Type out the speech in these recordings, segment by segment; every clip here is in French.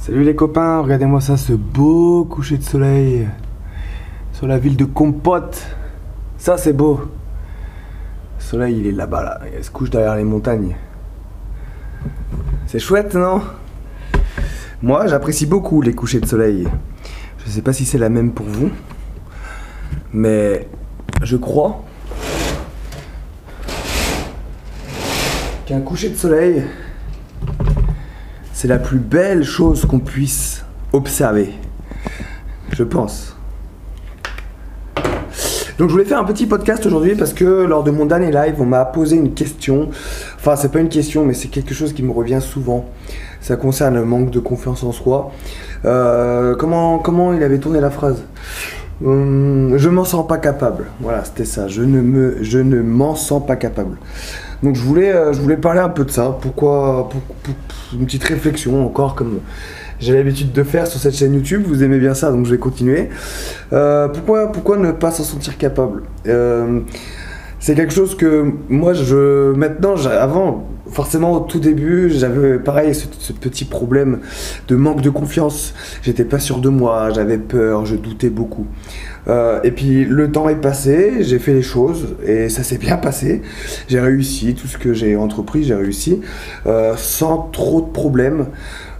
Salut les copains, regardez-moi ça, ce beau coucher de soleil sur la ville de Compote. Ça c'est beau. Le soleil il est là-bas là, il se couche derrière les montagnes. C'est chouette non? Moi j'apprécie beaucoup les couchers de soleil. Je sais pas si c'est la même pour vous, mais je crois qu'un coucher de soleil c'est la plus belle chose qu'on puisse observer, je pense. Donc je voulais faire un petit podcast aujourd'hui parce que lors de mon dernier live, on m'a posé une question. Enfin, c'est pas une question, mais c'est quelque chose qui me revient souvent. Ça concerne le manque de confiance en soi. Comment il avait tourné la phrase? Je m'en sens pas capable. Voilà, c'était ça. Je ne m'en sens pas capable. Donc je voulais parler un peu de ça. Pourquoi une petite réflexion encore comme j'ai l'habitude de faire sur cette chaîne YouTube. Vous aimez bien ça, donc je vais continuer. Pourquoi ne pas s'en sentir capable? C'est quelque chose que moi avant, forcément au tout début, j'avais pareil ce petit problème de manque de confiance. J'étais pas sûr de moi, j'avais peur, je doutais beaucoup. Et puis le temps est passé, j'ai fait les choses et ça s'est bien passé. J'ai réussi, tout ce que j'ai entrepris, j'ai réussi sans trop de problèmes.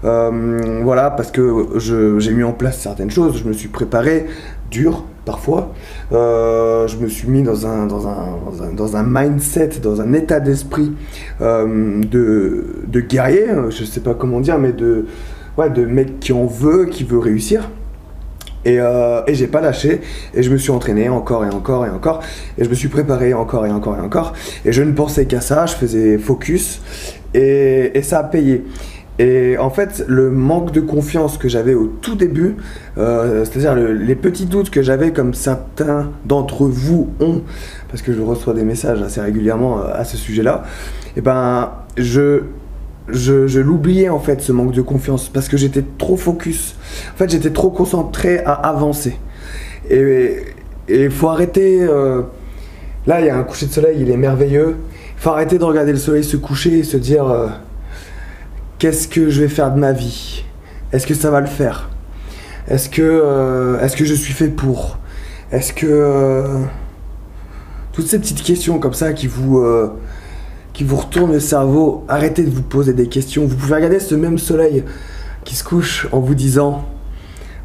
Voilà, parce que j'ai mis en place certaines choses, je me suis préparé, dur parfois. Je me suis mis dans un mindset, dans un état d'esprit de guerrier, je sais pas comment dire, mais de mec qui veut réussir. Et j'ai pas lâché, et je me suis entraîné encore et encore et encore, et je me suis préparé encore et encore et encore, et je ne pensais qu'à ça, je faisais focus, et ça a payé. Et en fait, le manque de confiance que j'avais au tout début, c'est-à-dire les petits doutes que j'avais, comme certains d'entre vous ont, parce que je reçois des messages assez régulièrement à ce sujet-là, et ben je l'oubliais en fait, ce manque de confiance, parce que j'étais trop focus. En fait, j'étais trop concentré à avancer. Et il faut arrêter. Là, il y a un coucher de soleil, il est merveilleux. Il faut arrêter de regarder le soleil se coucher et se dire qu'est-ce que je vais faire de ma vie? Est-ce que ça va le faire? Est-ce que je suis fait pour? Est-ce que toutes ces petites questions comme ça qui vous retournent le cerveau, arrêtez de vous poser des questions. Vous pouvez regarder ce même soleil qui se couche en vous disant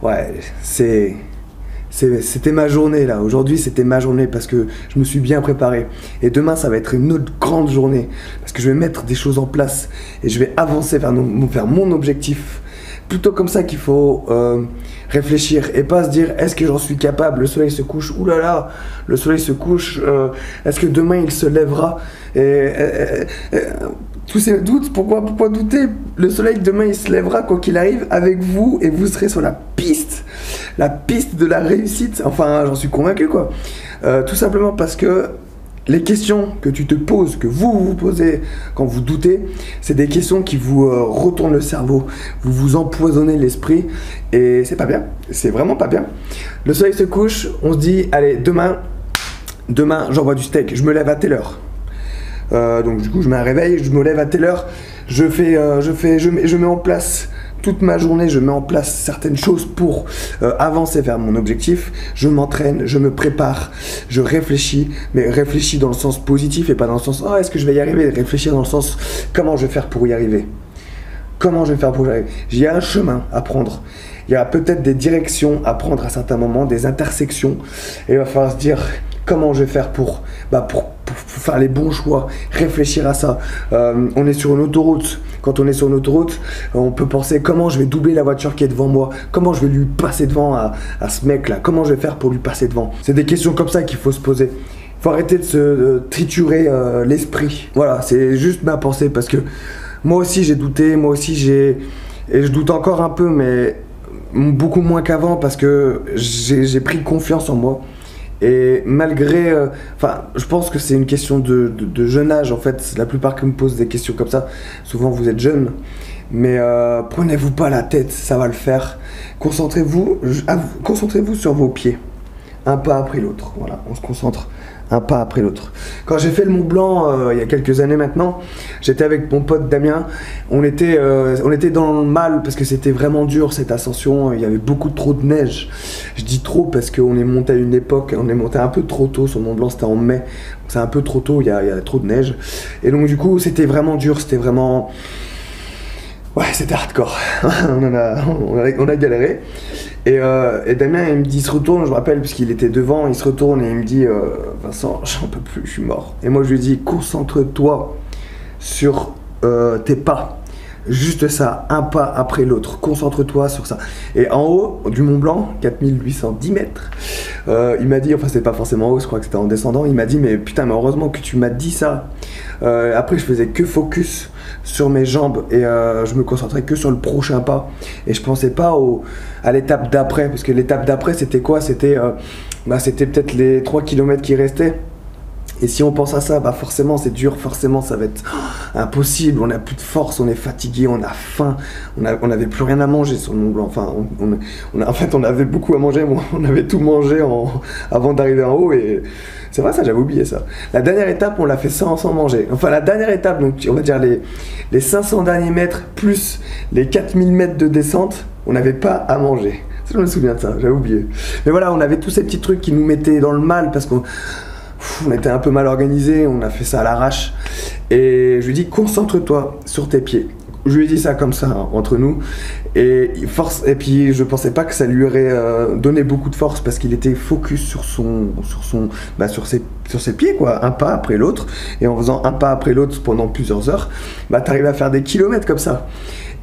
ouais, c'était ma journée là, aujourd'hui c'était ma journée parce que je me suis bien préparé, et demain ça va être une autre grande journée parce que je vais mettre des choses en place et je vais avancer vers mon objectif. Plutôt comme ça qu'il faut réfléchir, et pas se dire est-ce que j'en suis capable, le soleil se couche, oulala, le soleil se couche, est-ce que demain il se lèvera, tous ces doutes, pourquoi douter? Le soleil demain il se lèvera quoi qu'il arrive avec vous, et vous serez sur la piste de la réussite, enfin j'en suis convaincu quoi. Tout simplement parce que les questions que tu te poses, que vous posez quand vous doutez, c'est des questions qui vous retournent le cerveau, vous empoisonnez l'esprit, et c'est pas bien, c'est vraiment pas bien. Le soleil se couche, on se dit allez, demain j'envoie du steak, je me lève à telle heure. Donc du coup je mets un réveil, je me lève à telle heure, je mets en place toute ma journée, je mets en place certaines choses pour avancer vers mon objectif. Je m'entraîne, je me prépare, je réfléchis, mais réfléchis dans le sens positif et pas dans le sens oh est-ce que je vais y arriver, réfléchir dans le sens comment je vais faire pour y arriver. Comment je vais faire pour y arriver. Il y a un chemin à prendre, il y a peut-être des directions à prendre à certains moments, des intersections, et il va falloir se dire comment je vais faire pour faire les bons choix, réfléchir à ça. On est sur une autoroute. Quand on est sur une autoroute, on peut penser comment je vais doubler la voiture qui est devant moi, comment je vais lui passer devant à ce mec là, comment je vais faire pour lui passer devant. C'est des questions comme ça qu'il faut se poser. Il faut arrêter de se triturer l'esprit. Voilà, c'est juste ma pensée, parce que moi aussi j'ai douté, et je doute encore un peu, mais beaucoup moins qu'avant, parce que j'ai pris confiance en moi. Et malgré, je pense que c'est une question de jeune âge en fait. La plupart qui me posent des questions comme ça, souvent vous êtes jeune, mais prenez-vous pas la tête, ça va le faire. Concentrez-vous sur vos pieds, un pas après l'autre. Voilà, on se concentre un pas après l'autre. Quand j'ai fait le Mont Blanc il y a quelques années maintenant, j'étais avec mon pote Damien, on était dans le mal parce que c'était vraiment dur cette ascension, il y avait beaucoup trop de neige. Je dis trop parce qu'on est monté à une époque, on est monté un peu trop tôt sur le Mont Blanc, c'était en mai, c'est un peu trop tôt, il y a trop de neige. Et donc du coup c'était vraiment dur, c'était vraiment... Ouais, c'était hardcore. on a galéré. Et Damien, il me dit, il se retourne, je me rappelle, puisqu'il était devant, il se retourne et il me dit, Vincent, j'en peux plus, je suis mort. Et moi, je lui dis, concentre-toi sur tes pas. Juste ça, un pas après l'autre. Concentre-toi sur ça. Et en haut du Mont Blanc, 4810 mètres, il m'a dit, enfin, c'était pas forcément en haut, je crois que c'était en descendant, il m'a dit, mais putain, mais heureusement que tu m'as dit ça. Après, je faisais que focus sur mes jambes et je me concentrais que sur le prochain pas. Et je pensais pas à l'étape d'après, parce que l'étape d'après, c'était quoi? C'était peut-être les 3 km qui restaient. Et si on pense à ça, bah forcément c'est dur, forcément ça va être impossible, on n'a plus de force, on est fatigué, on a faim, on n'avait plus rien à manger sur le Mont Blanc. Enfin, en fait on avait beaucoup à manger, on avait tout mangé avant d'arriver en haut et c'est vrai ça, j'avais oublié ça. La dernière étape on l'a fait sans manger. Enfin la dernière étape, donc on va dire les 500 derniers mètres plus les 4000 mètres de descente, on n'avait pas à manger. Je me souviens de ça, j'avais oublié. Mais voilà, on avait tous ces petits trucs qui nous mettaient dans le mal parce qu'on était un peu mal organisé, on a fait ça à l'arrache. Et je lui dis, concentre-toi sur tes pieds. Je lui ai dit ça comme ça, hein, entre nous. Et puis je pensais pas que ça lui aurait donné beaucoup de force parce qu'il était focus sur ses pieds, quoi, un pas après l'autre. Et en faisant un pas après l'autre pendant plusieurs heures, t'arrives à faire des kilomètres comme ça.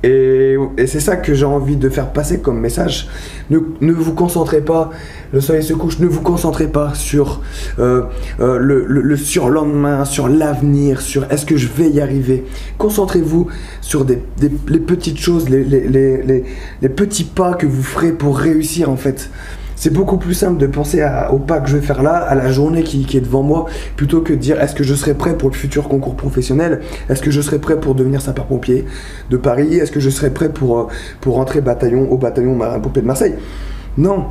Et c'est ça que j'ai envie de faire passer comme message. Ne vous concentrez pas, le soleil se couche, ne vous concentrez pas sur le surlendemain, sur l'avenir, sur est-ce que je vais y arriver. Concentrez-vous sur les petites choses, les petits pas que vous ferez pour réussir en fait. C'est beaucoup plus simple de penser au pas que je vais faire là, à la journée qui est devant moi, plutôt que de dire est-ce que je serai prêt pour le futur concours professionnel? Est-ce que je serai prêt pour devenir sapeur-pompier de Paris? Est-ce que je serai prêt pour rentrer au bataillon marin-pompier de Marseille? Non.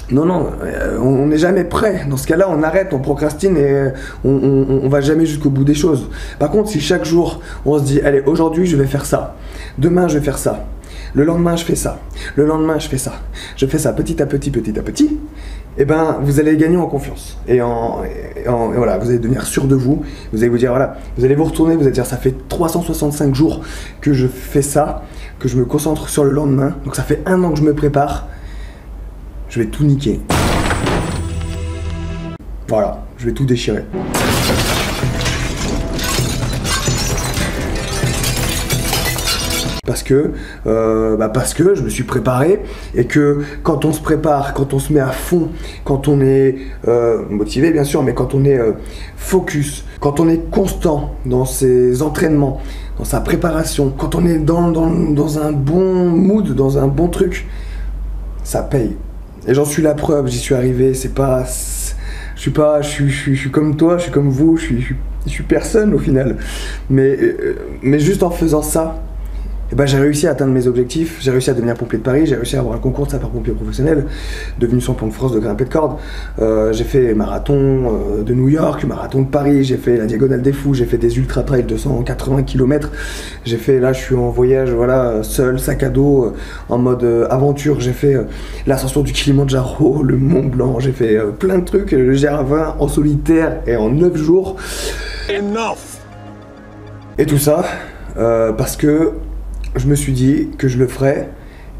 Non, on n'est jamais prêt. Dans ce cas-là, on arrête, on procrastine et on va jamais jusqu'au bout des choses. Par contre, si chaque jour, on se dit, allez, aujourd'hui, je vais faire ça. Demain, je vais faire ça. Le lendemain, je fais ça. Le lendemain, je fais ça. Je fais ça petit à petit, et ben, vous allez gagner en confiance. Et voilà, vous allez devenir sûr de vous. Vous allez vous dire, voilà, vous allez vous retourner, vous allez dire, ça fait 365 jours que je fais ça, que je me concentre sur le lendemain. Donc ça fait 1 an que je me prépare. Je vais tout niquer. Voilà, je vais tout déchirer. Parce que je me suis préparé et que quand on se prépare, quand on se met à fond, quand on est motivé bien sûr, mais quand on est focus, quand on est constant dans ses entraînements, dans sa préparation, quand on est dans un bon mood, dans un bon truc, ça paye. Et j'en suis la preuve, j'y suis arrivé, je suis comme toi, je suis comme vous, je suis personne au final. Mais juste en faisant ça, et ben, j'ai réussi à atteindre mes objectifs, j'ai réussi à devenir pompier de Paris, j'ai réussi à avoir un concours de sapeur-pompier professionnel, devenu champion de France de grimper de corde. J'ai fait marathon de New York, marathon de Paris, j'ai fait la Diagonale des Fous, j'ai fait des ultra-trails de 180 km. Là je suis en voyage, voilà, seul, sac à dos, en mode aventure. J'ai fait l'ascension du Kilimandjaro, le Mont Blanc, j'ai fait plein de trucs, le GR20 en solitaire et en 9 jours. Enough. Et tout ça parce que je me suis dit que je le ferais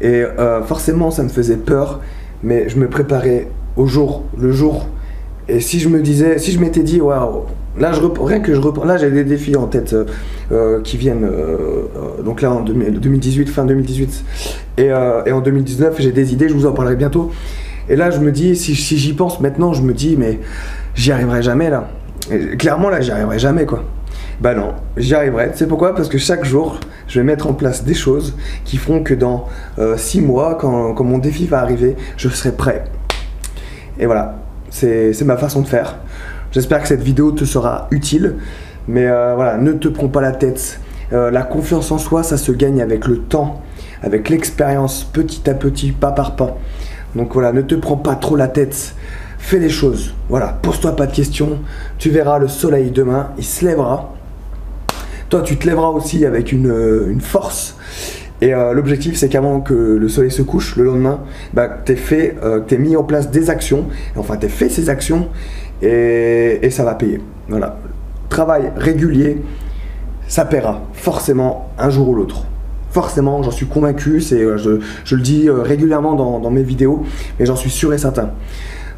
et forcément ça me faisait peur, mais je me préparais le jour. Et si je m'étais dit waouh, là j'ai des défis en tête qui viennent donc là en 2018, fin 2018 et en 2019 j'ai des idées, je vous en parlerai bientôt. Et là je me dis, si j'y pense maintenant, je me dis mais j'y arriverai jamais là. Et clairement là j'y arriverai jamais quoi. Bah non, j'y arriverai. Tu sais pourquoi? Parce que chaque jour, je vais mettre en place des choses qui feront que dans 6 mois, quand mon défi va arriver, je serai prêt. Et voilà, c'est ma façon de faire. J'espère que cette vidéo te sera utile. Mais voilà, ne te prends pas la tête. La confiance en soi, ça se gagne avec le temps, avec l'expérience, petit à petit, pas par pas. Donc voilà, ne te prends pas trop la tête. fais les choses. Voilà, pose-toi pas de questions. Tu verras le soleil demain, il se lèvera. Toi, tu te lèveras aussi avec une force. Et l'objectif, c'est qu'avant que le soleil se couche, le lendemain, bah, t'aies mis en place des actions. Enfin, t'aies fait ces actions et ça va payer. Voilà. Travail régulier, ça paiera forcément un jour ou l'autre. Forcément, j'en suis convaincu. Je le dis régulièrement dans mes vidéos, mais j'en suis sûr et certain.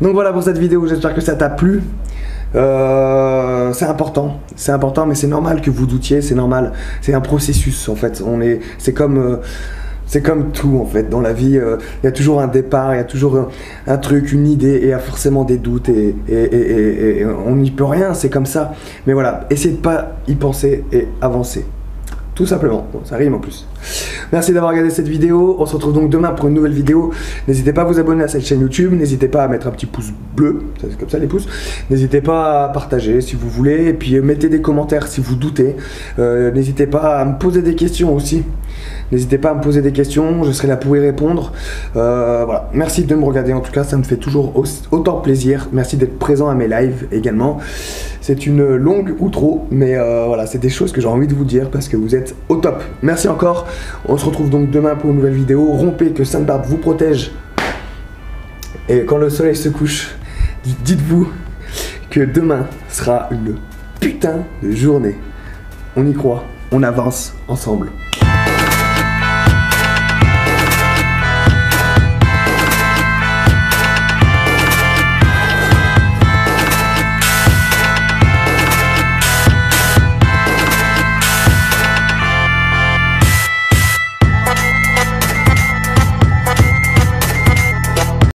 Donc voilà pour cette vidéo, j'espère que ça t'a plu. C'est important, mais c'est normal que vous doutiez, c'est normal, c'est un processus en fait. C'est comme tout en fait dans la vie. Il y a toujours un départ, il y a toujours un truc, une idée, et il y a forcément des doutes et on n'y peut rien, c'est comme ça. Mais voilà, essayez de pas y penser et avancer. Tout simplement, bon, ça rime en plus. Merci d'avoir regardé cette vidéo, on se retrouve donc demain pour une nouvelle vidéo. N'hésitez pas à vous abonner à cette chaîne YouTube, n'hésitez pas à mettre un petit pouce bleu, c'est comme ça les pouces. N'hésitez pas à partager si vous voulez, et puis mettez des commentaires si vous doutez. N'hésitez pas à me poser des questions aussi. N'hésitez pas à me poser des questions, je serai là pour y répondre. Voilà. Merci de me regarder, en tout cas ça me fait toujours autant plaisir. Merci d'être présent à mes lives également. C'est une longue outro, mais voilà, c'est des choses que j'ai envie de vous dire parce que vous êtes au top. Merci encore, on se retrouve donc demain pour une nouvelle vidéo. Rompez, que Sainte Barbe vous protège. Et quand le soleil se couche, dites-vous que demain sera une putain de journée. On y croit, on avance ensemble.